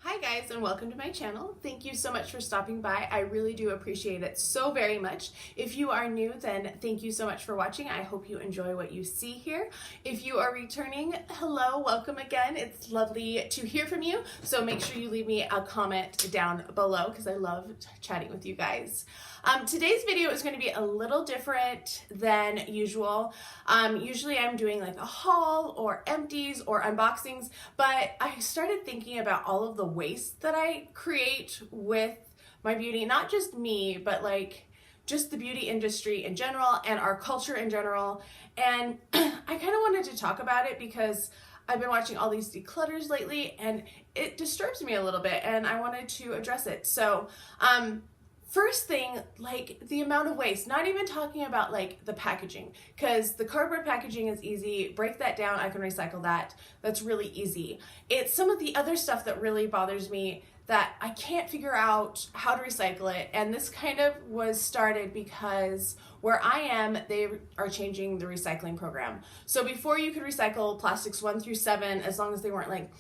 Hi guys, and welcome to my channel. Thank you so much for stopping by. I really do appreciate it so very much. If you are new, then thank you so much for watching. I hope you enjoy what you see here. If you are returning, hello, welcome again. It's lovely to hear from you. So make sure you leave me a comment down below because I love chatting with you guys. Today's video is going to be a little different than usual. Usually I'm doing like a haul or empties or unboxings, but I started thinking about all of the waste that I create with my beauty, not just me, but like just the beauty industry in general and our culture in general. And I kind of wanted to talk about it because I've been watching all these declutters lately and it disturbs me a little bit and I wanted to address it. So, first thing, like the amount of waste, not even talking about like the packaging, because the cardboard packaging is easy. Break that down, I can recycle that. That's really easy. It's some of the other stuff that really bothers me that I can't figure out how to recycle it. And this kind of was started because where I am, they are changing the recycling program. So before you could recycle plastics 1 through 7, as long as they weren't like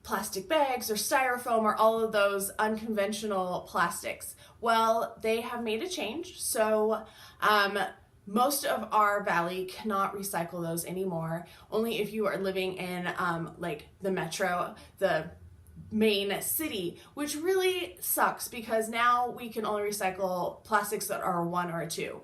plastic bags or styrofoam or all of those unconventional plastics. Well, they have made a change. So most of our valley cannot recycle those anymore. Only if you are living in like the metro, the main city, which really sucks because now we can only recycle plastics that are a 1 or a 2,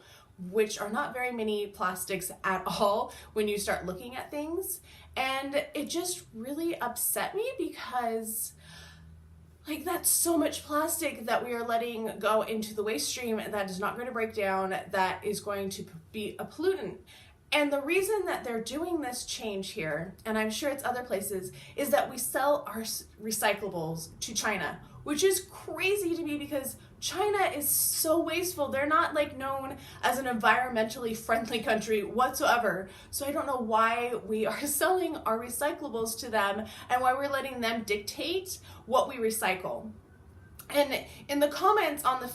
which are not very many plastics at all when you start looking at things. And it just really upset me because like that's so much plastic that we are letting go into the waste stream that is not going to break down, that is going to be a pollutant. And the reason that they're doing this change here, and I'm sure it's other places, is that we sell our recyclables to China, which is crazy to me because China is so wasteful. They're not like known as an environmentally friendly country whatsoever. So I don't know why we are selling our recyclables to them and why we're letting them dictate what we recycle. And in the comments on the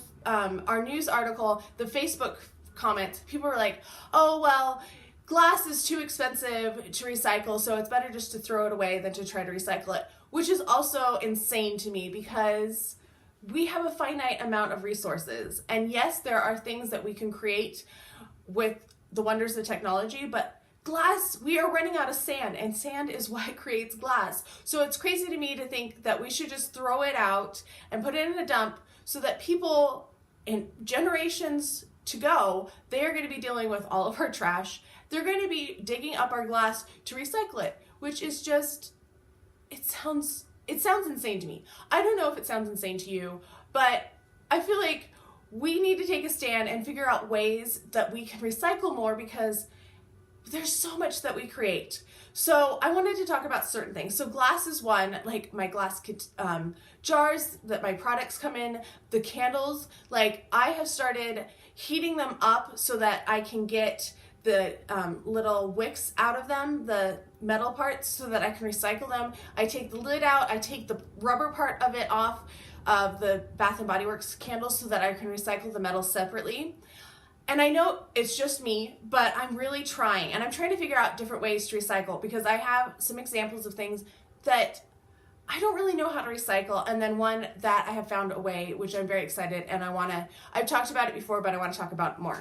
our news article, the Facebook comments, people were like, oh, well, glass is too expensive to recycle, so it's better just to throw it away than to try to recycle it, which is also insane to me because we have a finite amount of resources. And yes, there are things that we can create with the wonders of technology, but glass, we are running out of sand, and sand is what creates glass. So it's crazy to me to think that we should just throw it out and put it in a dump so that people in generations to go, they are going to be dealing with all of our trash. They're going to be digging up our glass to recycle it, which is just, it sounds insane to me. I don't know if it sounds insane to you, but I feel like we need to take a stand and figure out ways that we can recycle more because there's so much that we create. So I wanted to talk about certain things. So glass is one, like my glass jars that my products come in, the candles, like I have started heating them up so that I can get the little wicks out of them, the metal parts, so that I can recycle them. I take the lid out, I take the rubber part of it off of the Bath & Body Works candles so that I can recycle the metal separately. And I know it's just me, but I'm really trying, and I'm trying to figure out different ways to recycle because I have some examples of things that I don't really know how to recycle, and then one that I have found a way, which I'm very excited, and I've talked about it before, but I want to talk about it more.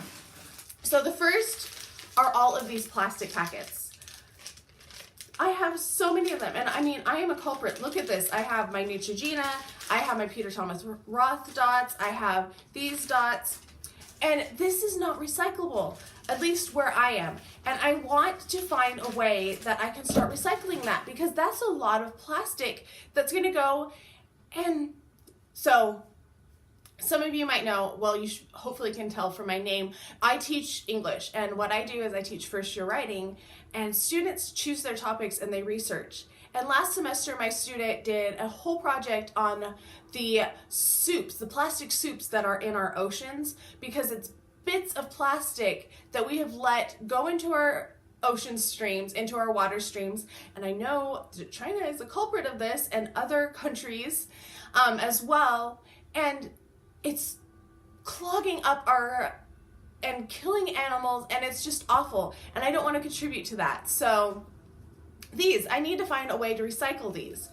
So the first are all of these plastic packets. I have so many of them, and I mean, I am a culprit. Look at this. I have my Neutrogena, I have my Peter Thomas Roth dots, I have these dots, and this is not recyclable, at least where I am. And I want to find a way that I can start recycling that because that's a lot of plastic that's gonna go. And so some of you might know, well, you hopefully can tell from my name, I teach English, and what I do is I teach first year writing, and students choose their topics and they research. And last semester, my student did a whole project on the soups, the plastic soups that are in our oceans, because it's bits of plastic that we have let go into our ocean streams, into our water streams. And I know that China is a culprit of this and other countries as well. And it's clogging up and killing animals, and it's just awful. And I don't want to contribute to that. So I need to find a way to recycle these.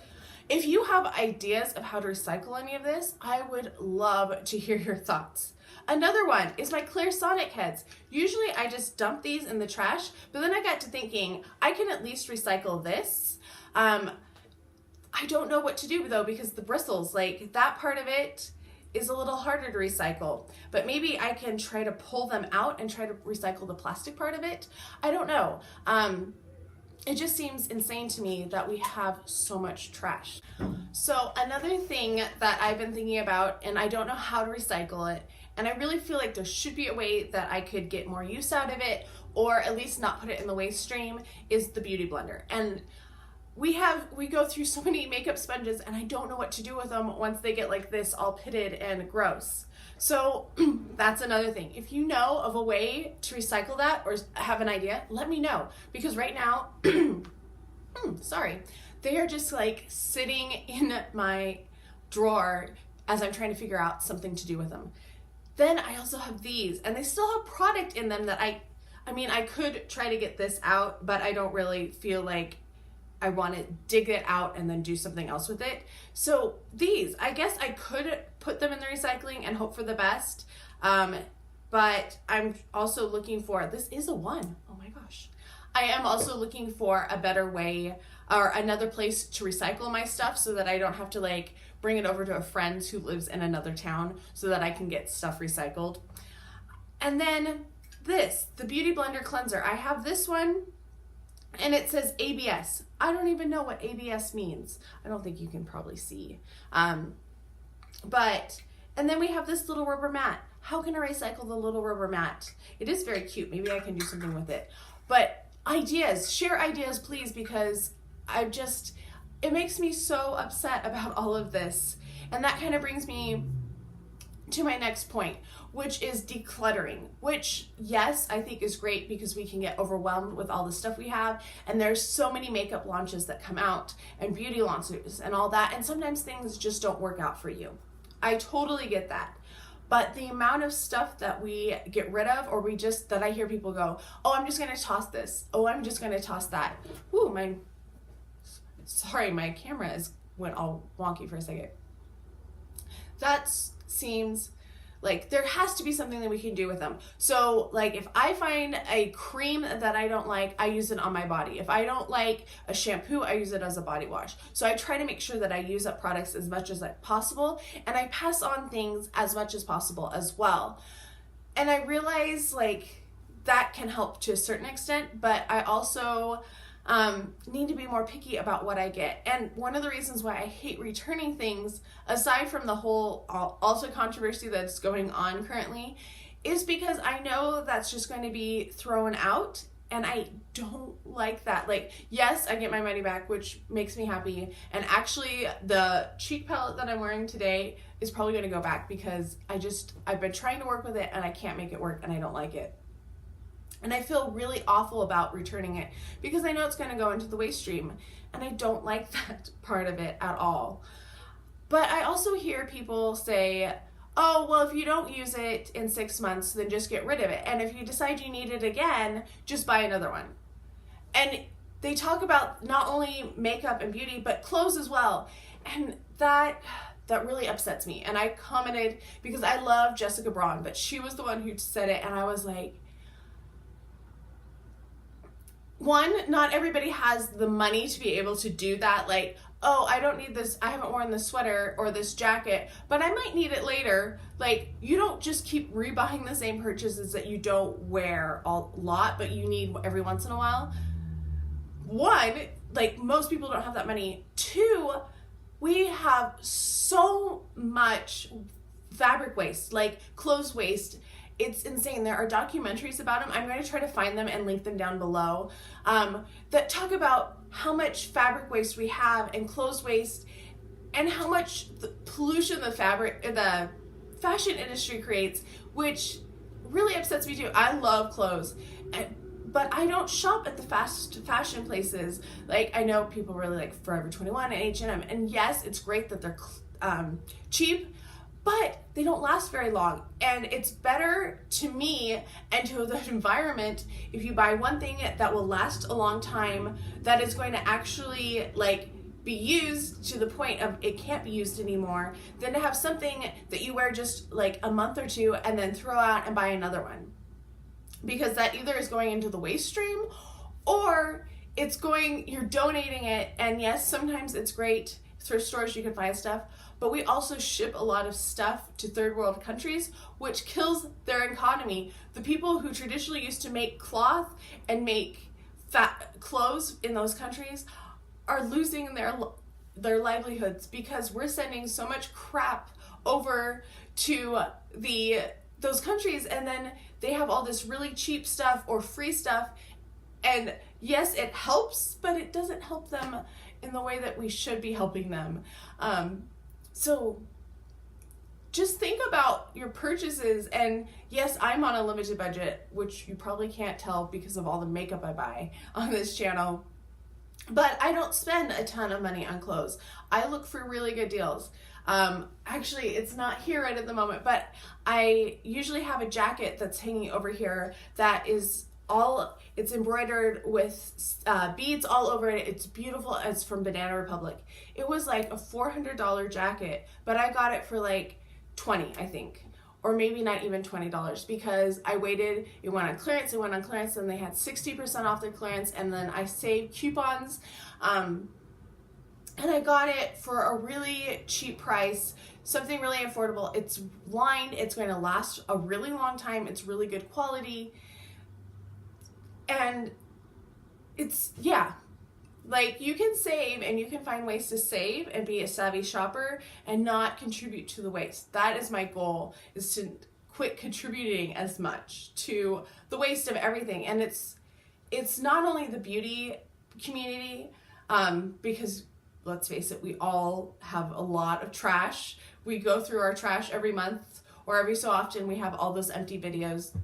If you have ideas of how to recycle any of this, I would love to hear your thoughts. Another one is my clear Sonic heads. Usually I just dump these in the trash, but then I got to thinking I can at least recycle this. I don't know what to do though, because the bristles, like that part of it is a little harder to recycle, but maybe I can try to pull them out and try to recycle the plastic part of it. I don't know. It just seems insane to me that we have so much trash. So another thing that I've been thinking about, and I don't know how to recycle it, and I really feel like there should be a way that I could get more use out of it, or at least not put it in the waste stream, is the beauty blender. And we go through so many makeup sponges, and I don't know what to do with them once they get like this all pitted and gross. So that's another thing. If you know of a way to recycle that or have an idea, let me know. Because right now, sorry, they are just like sitting in my drawer as I'm trying to figure out something to do with them. Then I also have these, and they still have product in them that I could try to get this out, but I don't really feel like I want to dig it out and then do something else with it. So these, I guess I could put them in the recycling and hope for the best. But I'm also looking for, this is a 1. Oh my gosh. I am also looking for a better way or another place to recycle my stuff so that I don't have to like bring it over to a friend who lives in another town so that I can get stuff recycled. And then this, the Beauty Blender Cleanser. I have this one, and it says ABS. I don't even know what ABS means. I don't think you can probably see. And then we have this little rubber mat. How can I recycle the little rubber mat? It is very cute. Maybe I can do something with it. But ideas, share ideas, please, because it makes me so upset about all of this. And that kind of brings me to my next point, which is decluttering, which, yes, I think is great because we can get overwhelmed with all the stuff we have. And there's so many makeup launches that come out and beauty launches and all that. And sometimes things just don't work out for you. I totally get that. But the amount of stuff that we get rid of, or that I hear people go, oh, I'm just going to toss this. Oh, I'm just going to toss that. Ooh, my camera went all wonky for a second. That seems like there has to be something that we can do with them. So like if I find a cream that I don't like, I use it on my body. If I don't like a shampoo, I use it as a body wash. So I try to make sure that I use up products as much as possible, and I pass on things as much as possible as well. And I realize like that can help to a certain extent, but I also need to be more picky about what I get. And one of the reasons why I hate returning things, aside from the whole Ulta controversy that's going on currently, is because I know that's just going to be thrown out, and I don't like that. Like, yes, I get my money back, which makes me happy. And actually, the cheek palette that I'm wearing today is probably going to go back because I've been trying to work with it and I can't make it work and I don't like it. And I feel really awful about returning it because I know it's going to go into the waste stream, and I don't like that part of it at all. But I also hear people say, oh, well, if you don't use it in 6 months, then just get rid of it. And if you decide you need it again, just buy another one. And they talk about not only makeup and beauty, but clothes as well. And that really upsets me. And I commented because I love Jessica Braun, but she was the one who said it, and I was like, one, not everybody has the money to be able to do that. Like, oh, I don't need this. I haven't worn this sweater or this jacket, but I might need it later. Like, you don't just keep rebuying the same purchases that you don't wear a lot, but you need every once in a while. One, like most people don't have that money. Two, we have so much fabric waste, like clothes waste. It's insane. There are documentaries about them. I'm going to try to find them and link them down below that talk about how much fabric waste we have and clothes waste, and how much pollution the fashion industry creates, which really upsets me too. I love clothes, but I don't shop at the fast fashion places. Like, I know people really like Forever 21 and H&M, and yes, it's great that they're cheap, but they don't last very long. And it's better to me and to the environment if you buy one thing that will last a long time, that is going to actually like be used to the point of it can't be used anymore than to have something that you wear just like a month or two and then throw out and buy another one. Because that either is going into the waste stream or you're donating it. And yes, sometimes it's great. Thrift stores, you can find stuff, but we also ship a lot of stuff to third world countries, which kills their economy. The people who traditionally used to make cloth and make clothes in those countries are losing their livelihoods because we're sending so much crap over to those countries, and then they have all this really cheap stuff or free stuff. And yes, it helps, but it doesn't help them in the way that we should be helping them. So just think about your purchases. And yes, I'm on a limited budget, which you probably can't tell because of all the makeup I buy on this channel. But I don't spend a ton of money on clothes. I look for really good deals. Actually, it's not here right at the moment, but I usually have a jacket that's hanging over here that is it's embroidered with beads all over it. It's beautiful. It's from Banana Republic. It was like a $400 jacket, but I got it for like $20, I think, or maybe not even $20 because I waited. It went on clearance, and they had 60% off their clearance, and then I saved coupons, and I got it for a really cheap price, something really affordable. It's lined. It's going to last a really long time. It's really good quality. And like you can save and you can find ways to save and be a savvy shopper and not contribute to the waste. That is my goal, is to quit contributing as much to the waste of everything. And it's not only the beauty community, because let's face it, we all have a lot of trash. We go through our trash every month or every so often. We have all those empty videos.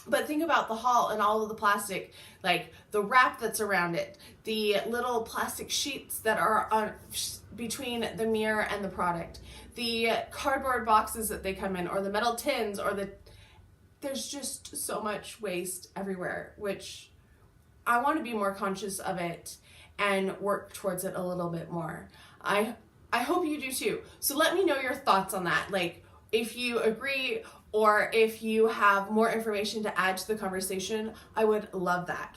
But think about the haul and all of the plastic, like the wrap that's around it, the little plastic sheets that are on between the mirror and the product, the cardboard boxes that they come in, or the metal tins, there's just so much waste everywhere, which I want to be more conscious of it and work towards it a little bit more. I hope you do too. So let me know your thoughts on that. Like if you agree, or if you have more information to add to the conversation, I would love that.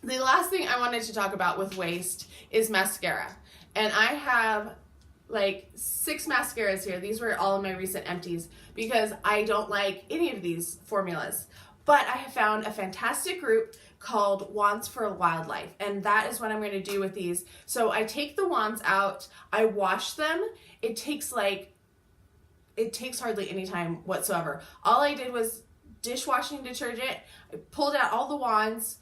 The last thing I wanted to talk about with waste is mascara. And I have like 6 mascaras here. These were all my recent empties because I don't like any of these formulas. But I have found a fantastic group called Wands for Wildlife, and that is what I'm going to do with these. So I take the wands out, I wash them. It takes hardly any time whatsoever. All I did was dishwashing detergent. I pulled out all the wands,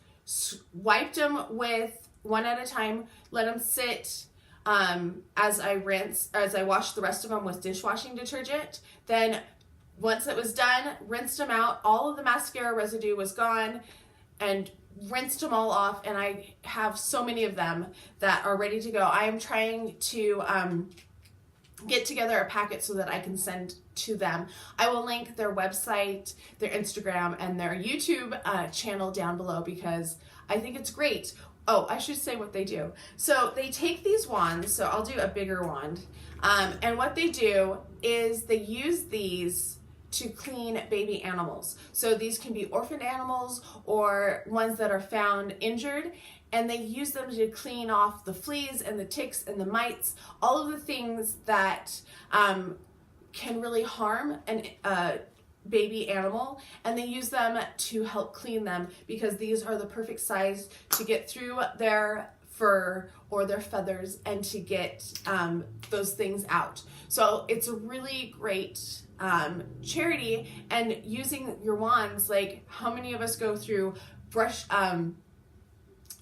wiped them with one at a time, let them sit as I washed the rest of them with dishwashing detergent. Then once it was done, rinsed them out. All of the mascara residue was gone and rinsed them all off. And I have so many of them that are ready to go. I am trying to get together a packet so that I can send to them. I will link their website, their Instagram, and their YouTube channel down below because I think it's great. Oh, I should say what they do. So they take these wands, so I'll do a bigger wand, and what they do is they use these to clean baby animals. So these can be orphaned animals or ones that are found injured, and they use them to clean off the fleas and the ticks and the mites, all of the things that can really harm a baby animal, and they use them to help clean them because these are the perfect size to get through their fur or their feathers and to get those things out. So it's a really great charity. And using your wands, like how many of us go through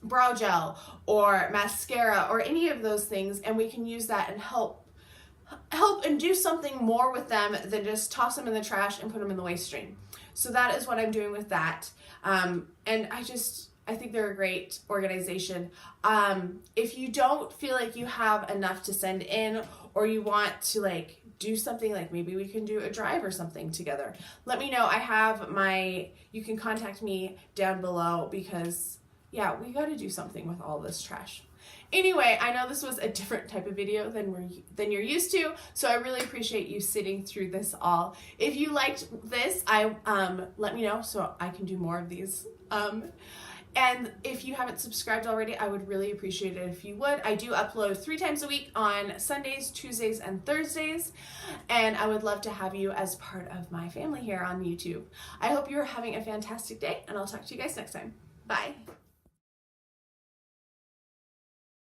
brow gel or mascara or any of those things, and we can use that and help and do something more with them than just toss them in the trash and put them in the waste stream. So that is what I'm doing with that. And I think they're a great organization. If you don't feel like you have enough to send in, or you want to do something, like maybe we can do a drive or something together, let me know. You can contact me down below because we got to do something with all this trash. Anyway, I know this was a different type of video than you're used to, so I really appreciate you sitting through this all. If you liked this, let me know so I can do more of these. And if you haven't subscribed already, I would really appreciate it if you would. I do upload 3 times a week on Sundays, Tuesdays, and Thursdays, and I would love to have you as part of my family here on YouTube. I hope you're having a fantastic day, and I'll talk to you guys next time. Bye.